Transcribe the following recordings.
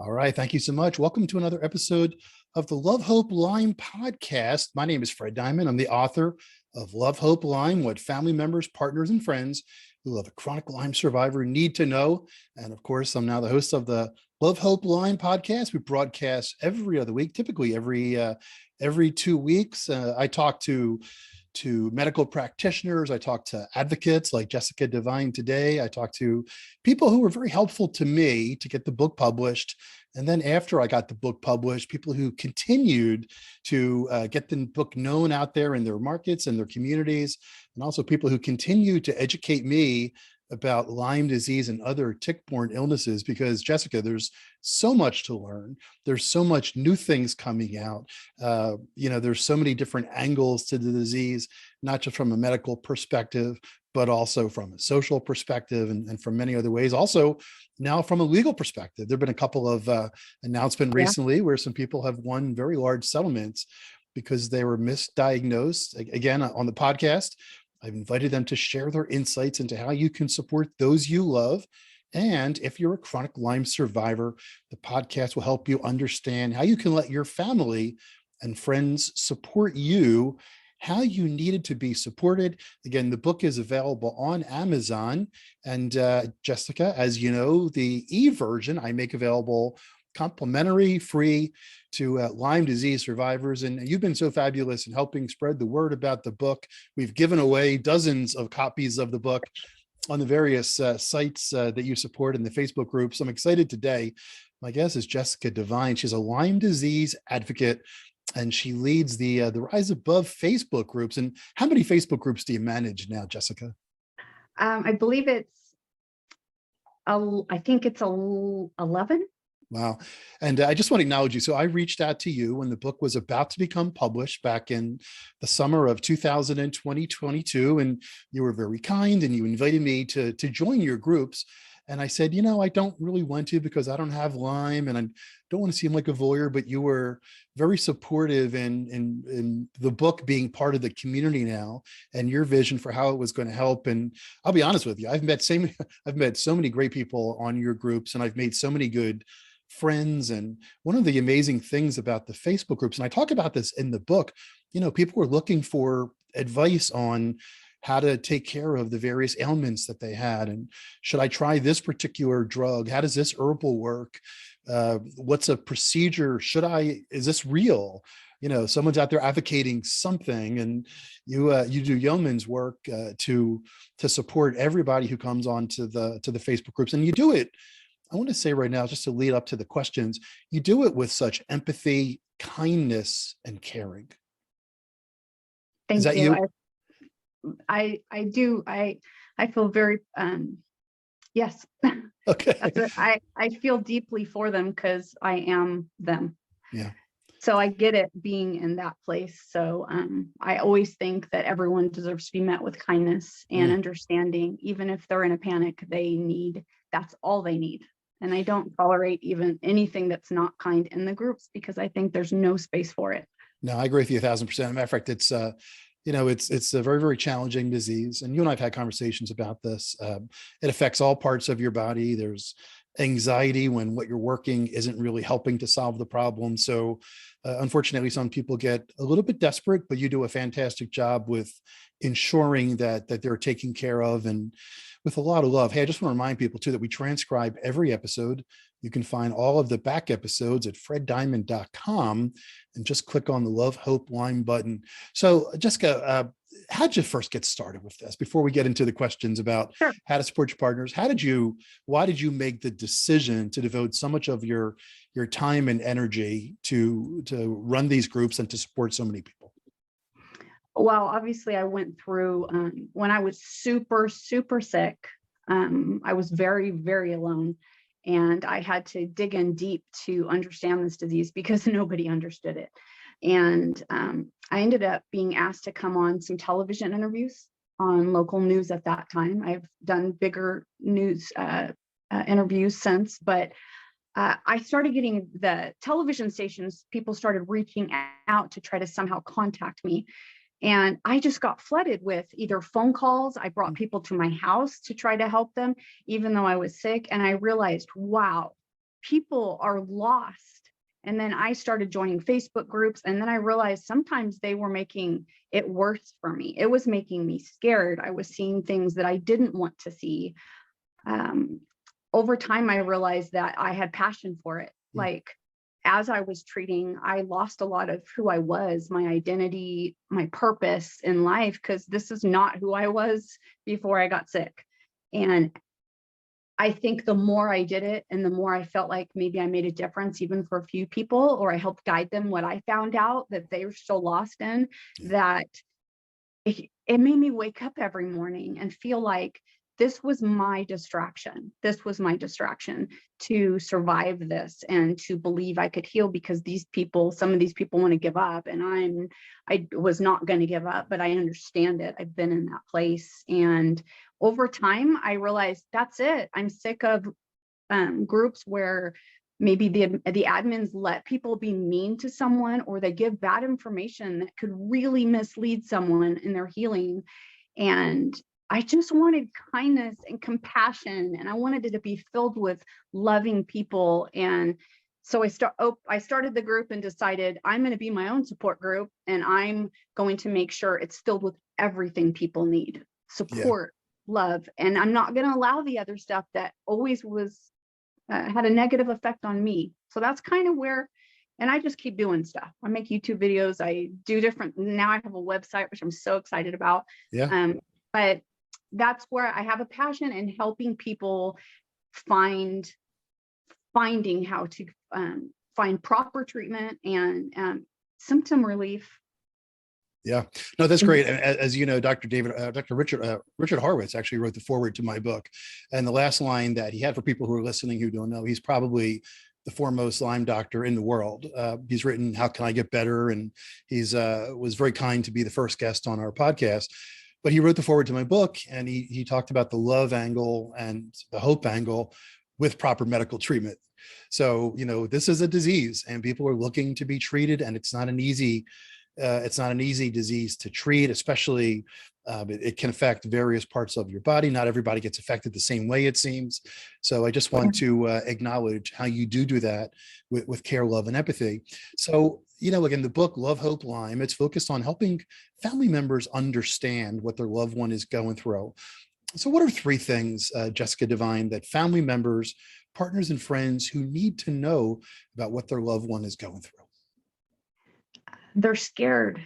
All right. Thank you so much. Welcome to another episode of the Love, Hope, Lyme podcast. My name is Fred Diamond. I'm the author of Love, Hope, Lyme, What Family Members, Partners, and Friends who love a chronic Lyme survivor need to know. And of course, I'm now the host of the Love, Hope, Lyme podcast. We broadcast every other week, typically every 2 weeks. I talk to medical practitioners. I talk to advocates like Jessica Devine today. I talk to people who were very helpful to me to get the book published. And then after I got the book published, people who continued to get the book known out there in their markets and their communities, and also people who continue to educate me about Lyme disease and other tick-borne illnesses, because Jessica, there's so much to learn. There's so much new things coming out. There's so many different angles to the disease, not just from a medical perspective, but also from a social perspective and from many other ways. Also, now from a legal perspective, there've been a couple of announcements recently where some people have won very large settlements because they were misdiagnosed. Again, on the podcast, I've invited them to share their insights into how you can support those you love. And if you're a chronic Lyme survivor, the podcast will help you understand how you can let your family and friends support you, how you needed to be supported. Again, the book is available on Amazon. And Jessica, as you know, the e-version I make available complimentary, free to Lyme disease survivors. And you've been so fabulous in helping spread the word about the book. We've given away dozens of copies of the book on the various sites that you support in the Facebook groups. I'm excited today. My guest is Jessica Devine. She's a Lyme disease advocate, and she leads the Rise Above Facebook groups. And how many Facebook groups do you manage now, Jessica? I believe I think it's 11. Wow. And I just want to acknowledge you. So I reached out to you when the book was about to become published back in the summer of 2022, and you were very kind and you invited me to join your groups. And I said, I don't really want to because I don't have Lyme and I don't want to seem like a voyeur, but you were very supportive in the book being part of the community now and your vision for how it was going to help. And I'll be honest with you, I've met so many great people on your groups, and I've made so many good friends. And one of the amazing things about the Facebook groups, and I talk about this in the book, people were looking for advice on how to take care of the various ailments that they had. And should I try this particular drug? How does this herbal work? What's a procedure? Is this real? Someone's out there advocating something, and you do yeoman's work to support everybody who comes on to the Facebook groups. And you do it, I want to say right now, just to lead up to the questions, you do it with such empathy, kindness, and caring. Thank Is that you. I do. I feel very, yes. Okay. I feel deeply for them because I am them. Yeah. So I get it being in that place. So I always think that everyone deserves to be met with kindness and understanding, even if they're in a panic, that's all they need. And I don't tolerate even anything that's not kind in the groups because I think there's no space for it. No, I agree with you 1,000%. As a matter of fact, it's a very, very challenging disease. And you and I have had conversations about this. It affects all parts of your body. There's anxiety when what you're working isn't really helping to solve the problem. So unfortunately, some people get a little bit desperate, but you do a fantastic job with ensuring that they're taken care of and with a lot of love. Hey, I just want to remind people too that we transcribe every episode. You can find all of the back episodes at freddiamond.com and just click on the Love, Hope, Lyme button. So Jessica, how'd you first get started with this? Before we get into the questions about how to support your partners, why did you make the decision to devote so much of your time and energy to run these groups and to support so many people? Well, obviously I went through, when I was super, super sick, I was very, very alone. And I had to dig in deep to understand this disease because nobody understood it. And I ended up being asked to come on some television interviews on local news at that time. I've done bigger news interviews since, but I started getting the television stations, people started reaching out to try to somehow contact me. And I just got flooded with either phone calls. I brought people to my house to try to help them, even though I was sick. And I realized, wow, people are lost. And then I started joining Facebook groups, and then I realized sometimes they were making it worse for me. It was making me scared. I was seeing things that I didn't want to see. Over time, I realized that I had passion for it. Like, as I was treating, I lost a lot of who I was, my identity, my purpose in life, because this is not who I was before I got sick. And I think the more I did it and the more I felt like maybe I made a difference, even for a few people, or I helped guide them what I found out that they were still lost in, that it made me wake up every morning and feel like this was my distraction. This was my distraction to survive this and to believe I could heal, because these people, some of these people want to give up, and I was not going to give up, but I understand it. I've been in that place. And over time, I realized that's it. I'm sick of groups where maybe the admins let people be mean to someone, or they give bad information that could really mislead someone in their healing. And I just wanted kindness and compassion, and I wanted it to be filled with loving people. And so I started the group and decided I'm going to be my own support group, and I'm going to make sure it's filled with everything people need: support, love. And I'm not going to allow the other stuff that always was had a negative effect on me. So that's kind of where, and I just keep doing stuff. I make YouTube videos. I do different. Now I have a website, which I'm so excited about. But that's where I have a passion in helping people finding how to find proper treatment and symptom relief. Yeah, no, that's great. And as you know, Dr. Richard Horowitz actually wrote the foreword to my book. And the last line that he had, for people who are listening who don't know, he's probably the foremost Lyme doctor in the world. He's written "How Can I Get Better?" and he's was very kind to be the first guest on our podcast. But he wrote the foreword to my book, and he talked about the love angle and the hope angle with proper medical treatment. So, you know, this is a disease, and people are looking to be treated, and it's not an easy disease to treat, especially it can affect various parts of your body. Not everybody gets affected the same way, it seems. So I just want to acknowledge how you do that with care, love, and empathy. So, you know, again, the book Love, Hope, Lyme, it's focused on helping family members understand what their loved one is going through. So what are 3 things, Jessica Devine, that family members, partners, and friends who need to know about what their loved one is going through? They're scared.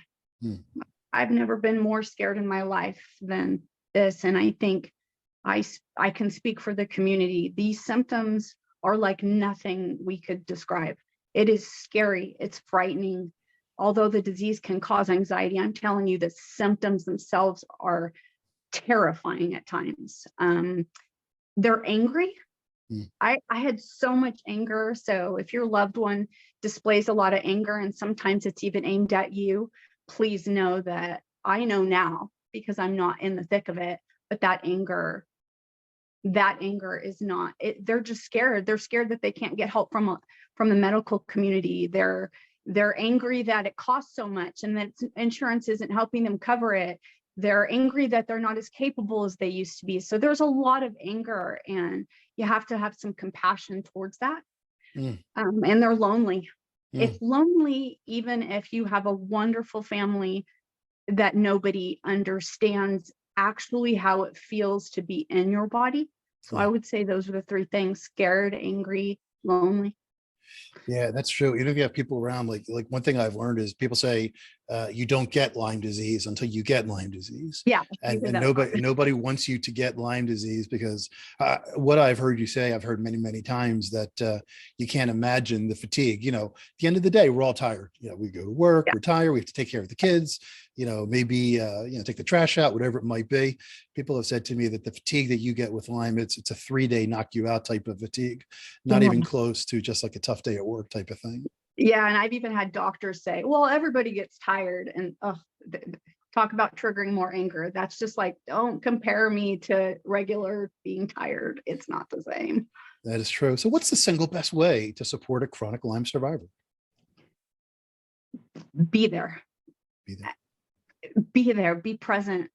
I've never been more scared in my life than this. And I think I can speak for the community. These symptoms are like nothing we could describe. It is scary. It's frightening. Although the disease can cause anxiety, I'm telling you, the symptoms themselves are terrifying at times. They're angry. I had so much anger. So if your loved one displays a lot of anger, and sometimes it's even aimed at you, please know that I know now, because I'm not in the thick of it, but that anger is not it. They're just scared. They're scared that they can't get help from the medical community. They're angry that it costs so much and that insurance isn't helping them cover it. They're angry that they're not as capable as they used to be. So there's a lot of anger, and you have to have some compassion towards that. And they're lonely. It's lonely, even if you have a wonderful family, that nobody understands actually how it feels to be in your body. So I would say those are the 3 things: scared, angry, lonely. Yeah, that's true. Even if you have people around, like one thing I've learned is people say you don't get Lyme disease until you get Lyme disease. Yeah, and nobody wants you to get Lyme disease, because what I've heard you say, I've heard many times, that you can't imagine the fatigue. You know, at the end of the day, we're all tired. You know, we go to work, we're tired, we have to take care of the kids. You know, maybe take the trash out, whatever it might be. People have said to me that the fatigue that you get with Lyme, it's a 3-day knock you out type of fatigue, not even close to just like a tough day at work type of thing. Yeah, and I've even had doctors say, well, everybody gets tired, and talk about triggering more anger. That's just like, don't compare me to regular being tired. It's not the same. That is true. So what's the single best way to support a chronic Lyme survivor? Be there. Be present,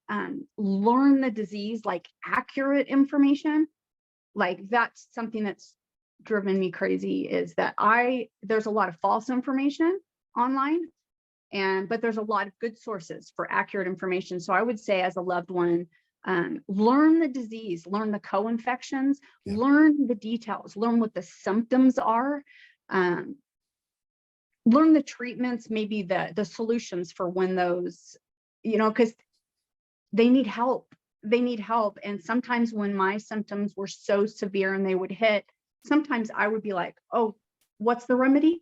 learn the disease, like accurate information. Like, that's something that's driven me crazy is that there's a lot of false information online, but there's a lot of good sources for accurate information. So I would say, as a loved one, learn the disease, learn the co-infections, learn the details, learn what the symptoms are, learn the treatments, maybe the solutions for when those, because they need help. They need help. And sometimes when my symptoms were so severe and they would hit, sometimes I would be like, oh, what's the remedy?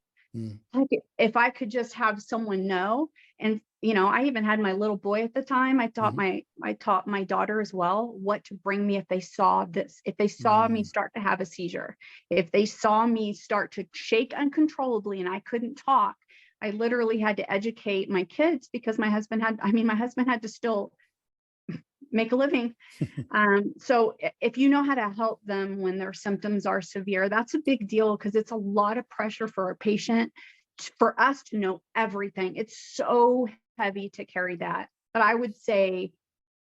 Like, if I could just have someone know. And, I even had my little boy at the time. I taught my daughter as well what to bring me if they saw this, if they saw me start to have a seizure, if they saw me start to shake uncontrollably and I couldn't talk. I literally had to educate my kids because my husband had to still make a living. So if you know how to help them when their symptoms are severe, that's a big deal, because it's a lot of pressure for a patient, for us to know everything. It's so heavy to carry that. But I would say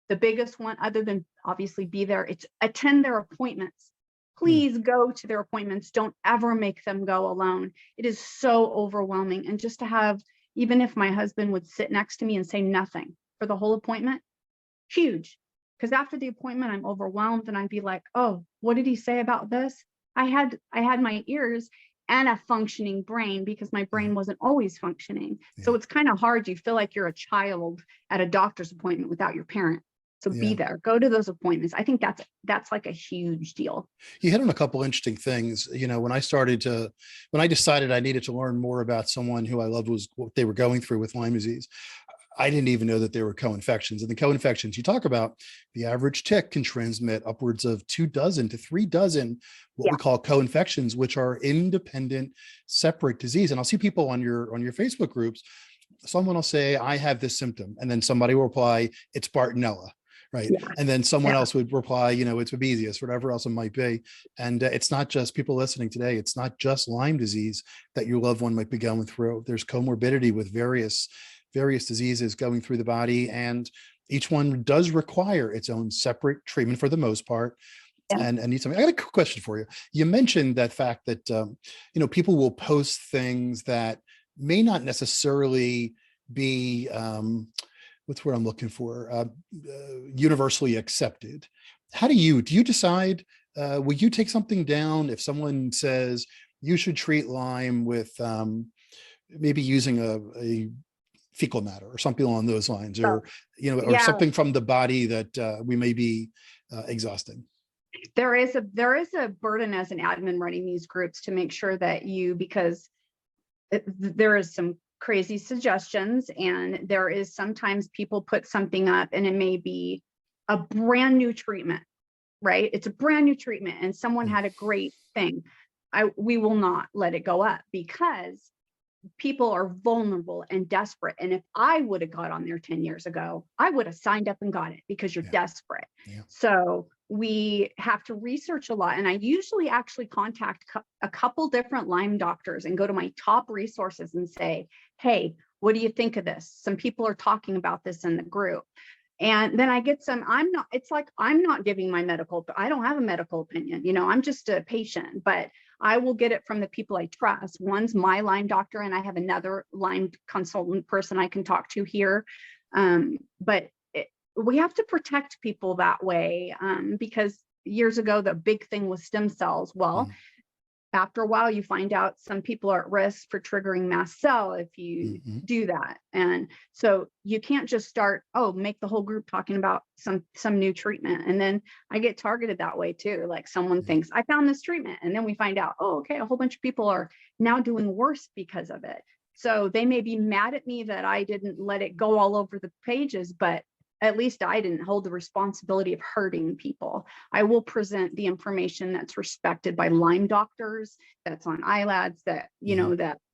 the biggest one, other than obviously be there, it's attend their appointments. Please go to their appointments. Don't ever make them go alone. It is so overwhelming. And just to have, even if my husband would sit next to me and say nothing for the whole appointment, huge. Because after the appointment, I'm overwhelmed and I'd be like, oh, what did he say about this? I had my ears and a functioning brain, because my brain wasn't always functioning. So it's kind of hard. You feel like you're a child at a doctor's appointment without your parent. So be there, go to those appointments. I think that's like a huge deal. You hit on a couple interesting things. When I decided I needed to learn more about someone who I loved, was what they were going through with Lyme disease. I didn't even know that there were co-infections. And the co-infections you talk about, the average tick can transmit upwards of 2 dozen to 3 dozen what we call co-infections, which are independent, separate disease. And I'll see people on your Facebook groups. Someone will say, I have this symptom, and then somebody will reply, it's Bartonella. Right. Yeah. And then someone else would reply, it's babesiosis, whatever else it might be. And it's not just people listening today. It's not just Lyme disease that your loved one might be going through. There's comorbidity with various diseases going through the body, and each one does require its own separate treatment for the most part. And need something. I got a quick question for you. You mentioned that fact that people will post things that may not necessarily be what's what I'm looking for, universally accepted. How do you decide, will you take something down if someone says you should treat Lyme with maybe using a fecal matter or something along those lines, or something from the body that we may be exhausting? There is a burden as an admin running these groups to make sure that because there is some crazy suggestions, and there is sometimes people put something up and it may be a brand new treatment, right? It's a brand new treatment and someone had a great thing. We will not let it go up, because people are vulnerable and desperate. And if I would have got on there 10 years ago, I would have signed up and got it, because you're desperate. So we have to research a lot. And I usually actually contact a couple different Lyme doctors and go to my top resources and say, hey, what do you think of this? Some people are talking about this in the group. And then I get I'm not giving my I don't have a medical opinion. I'm just a patient, but I will get it from the people I trust. One's my Lyme doctor, and I have another Lyme consultant person I can talk to here. But we have to protect people that way, because years ago, the big thing was stem cells. Well, after a while, you find out some people are at risk for triggering mast cell if you do that. And so you can't just make the whole group talking about some new treatment. And then I get targeted that way too. Like someone thinks I found this treatment, and then we find out, oh, okay, a whole bunch of people are now doing worse because of it. So they may be mad at me that I didn't let it go all over the pages, but at least I didn't hold the responsibility of hurting people. I will present the information that's respected by Lyme doctors, that's on ILADS, that,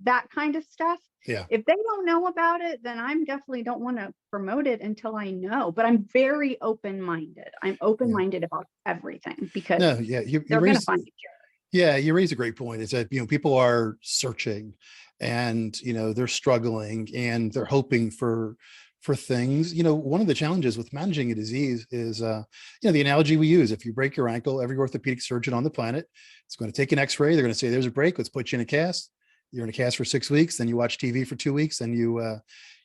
that kind of stuff. Yeah. If they don't know about it, then I'm definitely don't want to promote it until I know. But I'm very open-minded. I'm open-minded about everything, because they're going to find a cure. Yeah, you raise a great point. Is that, people are searching, and, they're struggling, and they're hoping for for things. One of the challenges with managing a disease is, the analogy we use: if you break your ankle, every orthopedic surgeon on the planet is going to take an x-ray. They're going to say, there's a break, let's put you in a cast. You're in a cast for 6 weeks, then you watch TV for 2 weeks, and you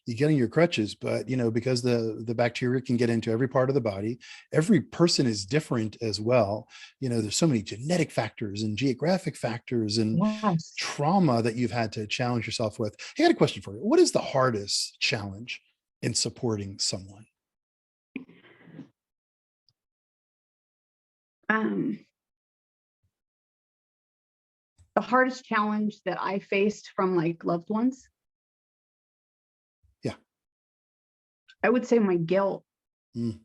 get in your crutches. But because the bacteria can get into every part of the body, every person is different as well. There's so many genetic factors and geographic factors and Yes. trauma that you've had to challenge yourself with. I got a question for you. What is the hardest challenge in supporting someone? The hardest challenge that I faced from like loved ones. Yeah. I would say my guilt. Mm.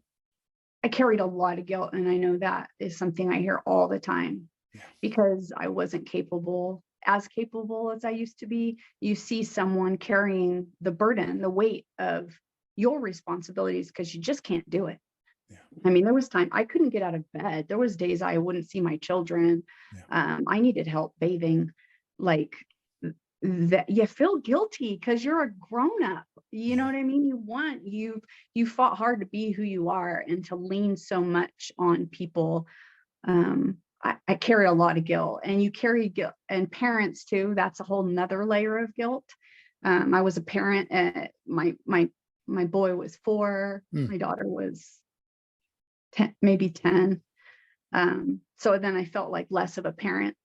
I carried a lot of guilt, and I know that is something I hear all the time. Yeah. Because I wasn't capable as I used to be. You see someone carrying the burden, the weight of your responsibilities because you just can't do it. Yeah. I mean, there was time I couldn't get out of bed. There was days I wouldn't see my children. Yeah. I needed help bathing. Like that, you feel guilty because you're a grown up. You know what I mean? You fought hard to be who you are and to lean so much on people. I carry a lot of guilt, and you carry guilt, and parents too. That's a whole nother layer of guilt. I was a parent. My boy was 4. My daughter was 10, maybe 10. So then I felt like less of a parent,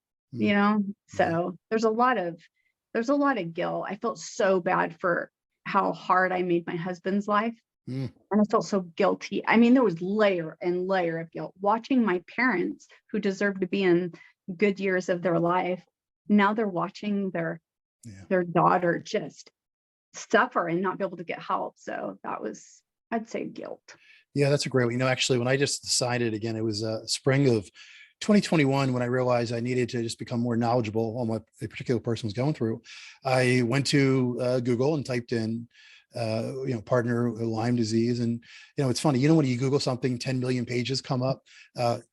so there's a lot of guilt. I felt so bad for how hard I made my husband's life. And I felt so guilty. I mean, there was layer and layer of guilt watching my parents, who deserved to be in good years of their life. Now they're watching their daughter just suffer and not be able to get help. So that was, I'd say, guilt. Yeah, that's a great one. Actually, when I just decided, again, it was spring of 2021 when I realized I needed to just become more knowledgeable on what a particular person was going through. I went to Google and typed in partner Lyme disease. And, it's funny, when you Google something, 10 million pages come up,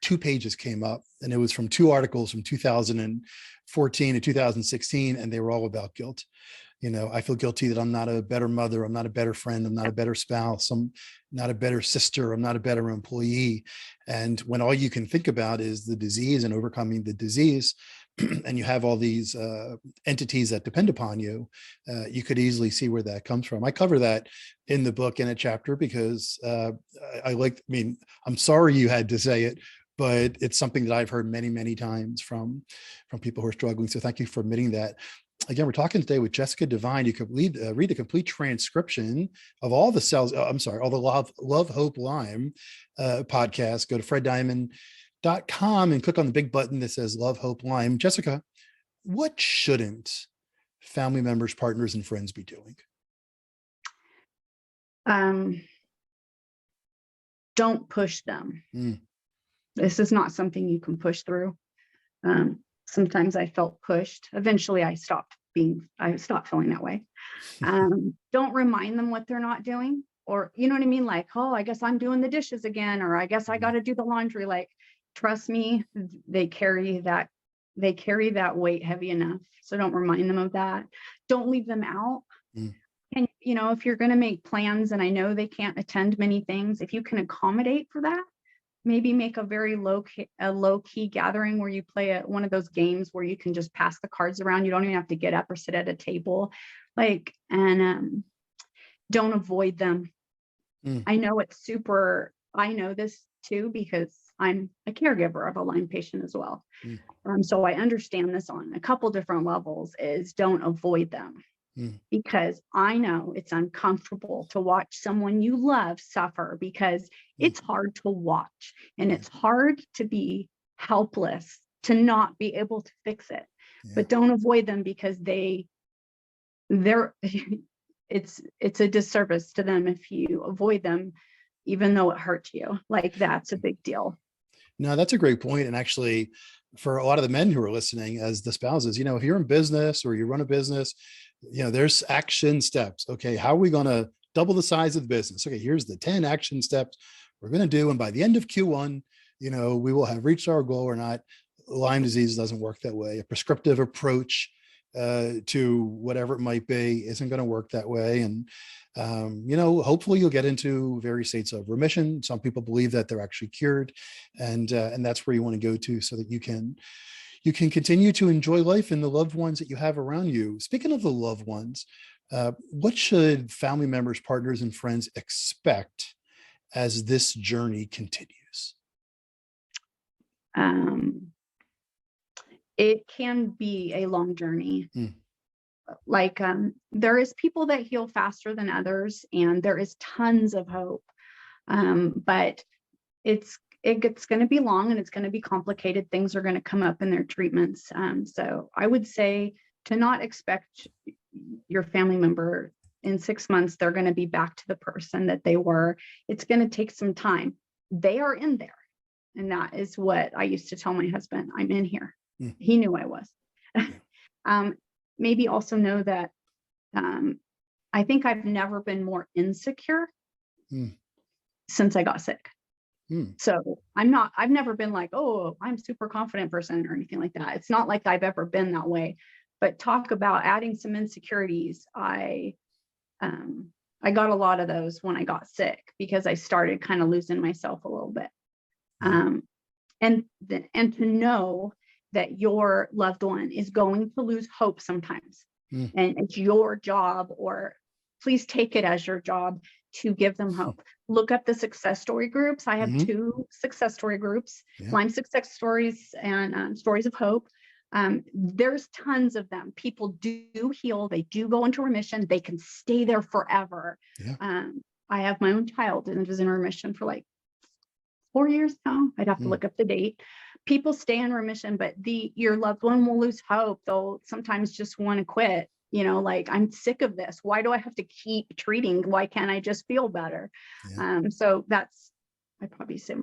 2 pages came up, and it was from 2 articles from 2014 to 2016. And they were all about guilt. I feel guilty that I'm not a better mother. I'm not a better friend. I'm not a better spouse. I'm not a better sister. I'm not a better employee. And when all you can think about is the disease and overcoming the disease, and you have all these entities that depend upon you, you could easily see where that comes from. I cover that in the book in a chapter because I'm sorry you had to say it, but it's something that I've heard many, many times from people who are struggling. So thank you for admitting that. Again, we're talking today with Jessica Devine. You could read the complete transcription of all the all the Love Hope Lyme podcast. Go to freddiamond.com and click on the big button that says Love Hope Lyme. Jessica, what shouldn't family members, partners, and friends be doing? Don't push them. This is not something you can push through. Sometimes I felt pushed. Eventually I stopped feeling that way. Don't remind them what they're not doing, or, you know what I mean? Like, oh, I guess I'm doing the dishes again, or I guess I got to do the laundry. Like, trust me, they carry that weight heavy enough. So don't remind them of that. Don't leave them out. And, if you're going to make plans, and I know they can't attend many things, if you can accommodate for that, maybe make a very low key gathering where you play one of those games where you can just pass the cards around. You don't even have to get up or sit at a table, and don't avoid them. I know I know this too, because I'm a caregiver of a Lyme patient as well. So I understand this on a couple different levels, is don't avoid them. Because I know it's uncomfortable to watch someone you love suffer, because it's hard to watch, and it's hard to be helpless, to not be able to fix it. But don't avoid them, because it's a disservice to them if you avoid them, even though it hurts you. Like, that's a big deal. No, that's a great point. And actually, for a lot of the men who are listening as the spouses, if you're in business or you run a business, there's action steps. Okay, how are we going to double the size of the business? Okay, here's the 10 action steps we're going to do. And by the end of Q1, we will have reached our goal or not. Lyme disease doesn't work that way. A prescriptive approach to whatever it might be isn't going to work that way. And, hopefully you'll get into various states of remission. Some people believe that they're actually cured, and that's where you want to go to so that you can continue to enjoy life and the loved ones that you have around you. Speaking of the loved ones, what should family members, partners, and friends expect as this journey continues? It can be a long journey. Mm. Like, there is people that heal faster than others, and there is tons of hope. But it's going to be long, and it's going to be complicated. Things are going to come up in their treatments. So I would say to not expect your family member in 6 months, they're going to be back to the person that they were. It's going to take some time. They are in there. And that is what I used to tell my husband, I'm in here. Mm. He knew I was. Maybe also know that I think I've never been more insecure since I got sick. So I've never been like, oh, I'm super confident person or anything like that. It's not like I've ever been that way. But talk about adding some insecurities. I got a lot of those when I got sick because I started kind of losing myself a little bit. And to know that your loved one is going to lose hope sometimes, and it's your job, or please take it as your job to give them hope. Look up the success story groups. I have 2 success story groups, Lyme success stories and stories of hope. There's tons of them. People do heal. They do go into remission. They can stay there forever. I have my own child and was in remission for like 4 years now. I'd have to look up the date. People stay in remission, but your loved one will lose hope. They'll sometimes just want to quit. Like, I'm sick of this. Why do I have to keep treating? Why can't I just feel better? So that's, I'd probably say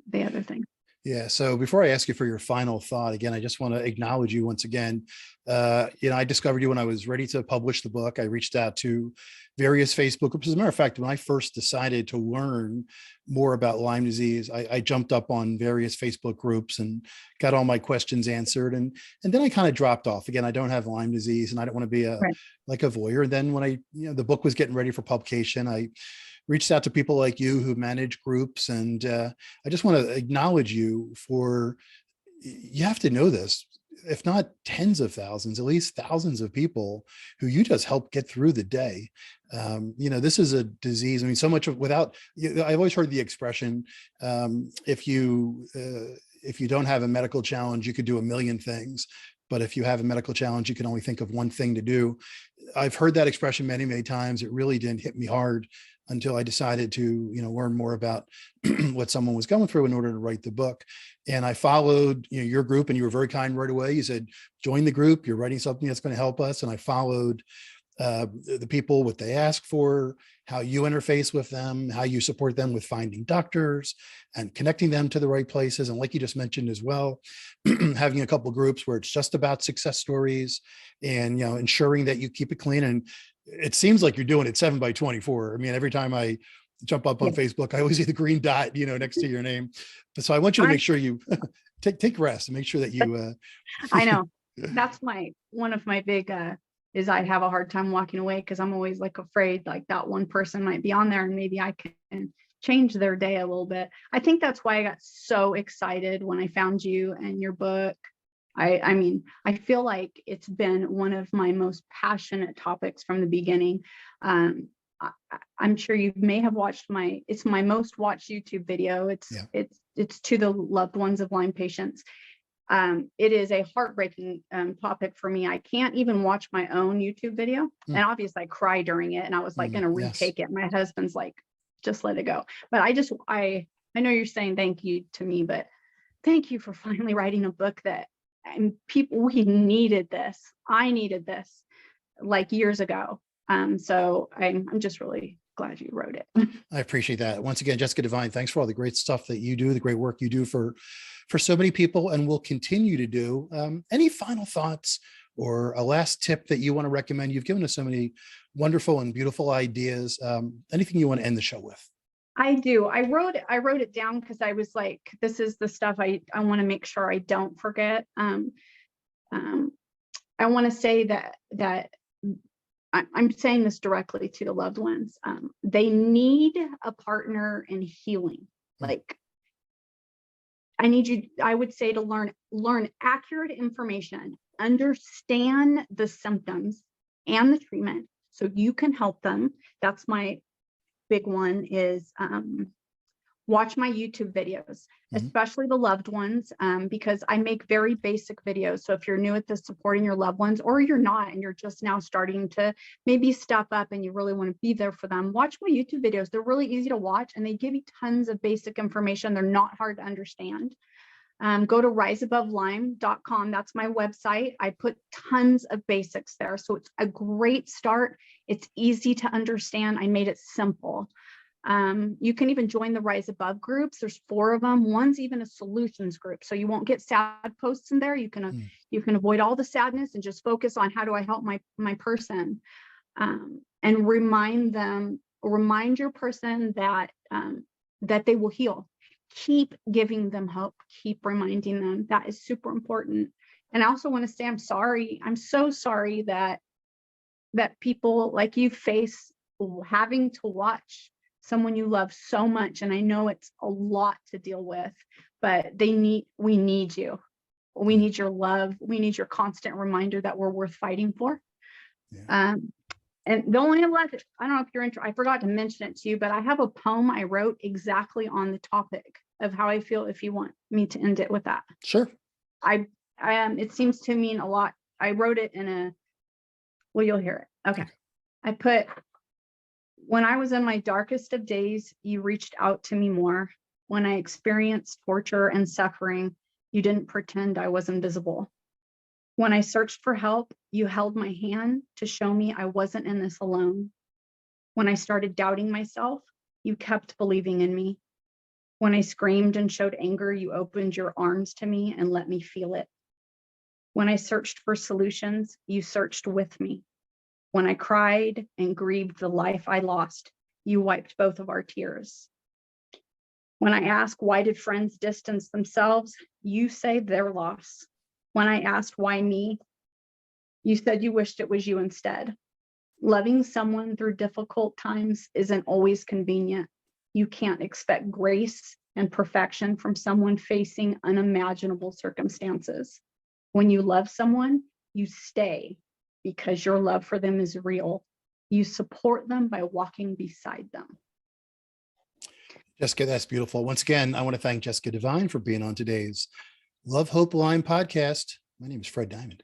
the other thing. Yeah. So before I ask you for your final thought, again, I just want to acknowledge you once again. I discovered you when I was ready to publish the book. I reached out to various Facebook groups. As a matter of fact, when I first decided to learn more about Lyme disease, I jumped up on various Facebook groups and got all my questions answered. And then I kind of dropped off. Again, I don't have Lyme disease and I don't want to be a voyeur. And then when the book was getting ready for publication, I reached out to people like you who manage groups. And I just want to acknowledge you for, you have to know this, if not tens of thousands, at least thousands of people who you just help get through the day. This is a disease. I mean, so much of I've always heard the expression, if you don't have a medical challenge, you could do a million things. But if you have a medical challenge, you can only think of one thing to do. I've heard that expression many, many times. It really didn't hit me hard until I decided to, learn more about what someone was going through in order to write the book. And I followed, your group, and you were very kind right away. You said, join the group. You're writing something that's going to help us. And I followed the people, what they ask for, how you interface with them, how you support them with finding doctors and connecting them to the right places. And like you just mentioned as well, having a couple of groups where it's just about success stories and, ensuring that you keep it clean. And it seems like you're doing it 7/24. I mean, every time I jump up on Facebook, I always see the green dot, next to your name. So I want you to make sure you take rest and make sure that you, I know that's one of my big, is I have a hard time walking away because I'm always like afraid like that one person might be on there and maybe I can change their day a little bit. I think that's why I got so excited when I found you and your book. I mean, I feel like it's been one of my most passionate topics from the beginning. I'm sure you may have watched it's my most watched YouTube video. It's to the loved ones of Lyme patients. It is a heartbreaking topic for me. I can't even watch my own YouTube video. And obviously I cry during it and I was like going to retake it. My husband's like, just let it go. But I know you're saying thank you to me, but thank you for finally writing a book and we needed this. I needed this like years ago. So I'm just really glad you wrote it. I appreciate that. Once again, Jessica Devine, thanks for all the great stuff that you do, the great work you do for so many people and will continue to do. Any final thoughts or a last tip that you want to recommend? You've given us so many wonderful and beautiful ideas. Anything you want to end the show with? I do. I wrote it down because I was like, this is the stuff I want to make sure I don't forget. I want to say that I'm saying this directly to the loved ones. They need a partner in healing. Like, I would say, to learn accurate information, understand the symptoms and the treatment so you can help them. That's my big one, is watch my YouTube videos, especially the loved ones, because I make very basic videos. So if you're new at this, supporting your loved ones, or you're not, and you're just now starting to maybe step up and you really want to be there for them, watch my YouTube videos. They're really easy to watch and they give you tons of basic information. They're not hard to understand. Go to riseabovelyme.com. That's my website. I put tons of basics there. So it's a great start. It's easy to understand. I made it simple. You can even join the Rise Above groups. There's 4 of them. One's even a solutions group. So you won't get sad posts in there. You can avoid all the sadness and just focus on, how do I help my person? And remind your person that they will heal. Keep giving them hope. Keep reminding them. That is super important. And I also want to say, I'm sorry. I'm so sorry that people like you face having to watch someone you love so much. And I know it's a lot to deal with, but we need you. We need your love. We need your constant reminder that we're worth fighting for. Yeah. And the only last, I don't know if you're I forgot to mention it to you, but I have a poem I wrote exactly on the topic of how I feel, if you want me to end it with that. Sure. It seems to mean a lot. I wrote it well, you'll hear it. Okay. I put, when I was in my darkest of days, you reached out to me more. When I experienced torture and suffering, you didn't pretend I was invisible. When I searched for help, you held my hand to show me I wasn't in this alone. When I started doubting myself, you kept believing in me. When I screamed and showed anger, you opened your arms to me and let me feel it. When I searched for solutions, you searched with me. When I cried and grieved the life I lost, you wiped both of our tears. When I asked, why did friends distance themselves? You saved their loss. When I asked, why me? You said you wished it was you instead. Loving someone through difficult times isn't always convenient. You can't expect grace and perfection from someone facing unimaginable circumstances. When you love someone, you stay because your love for them is real. You support them by walking beside them. Jessica, that's beautiful. Once again, I want to thank Jessica Devine for being on today's Love, Hope, Lyme podcast. My name is Fred Diamond.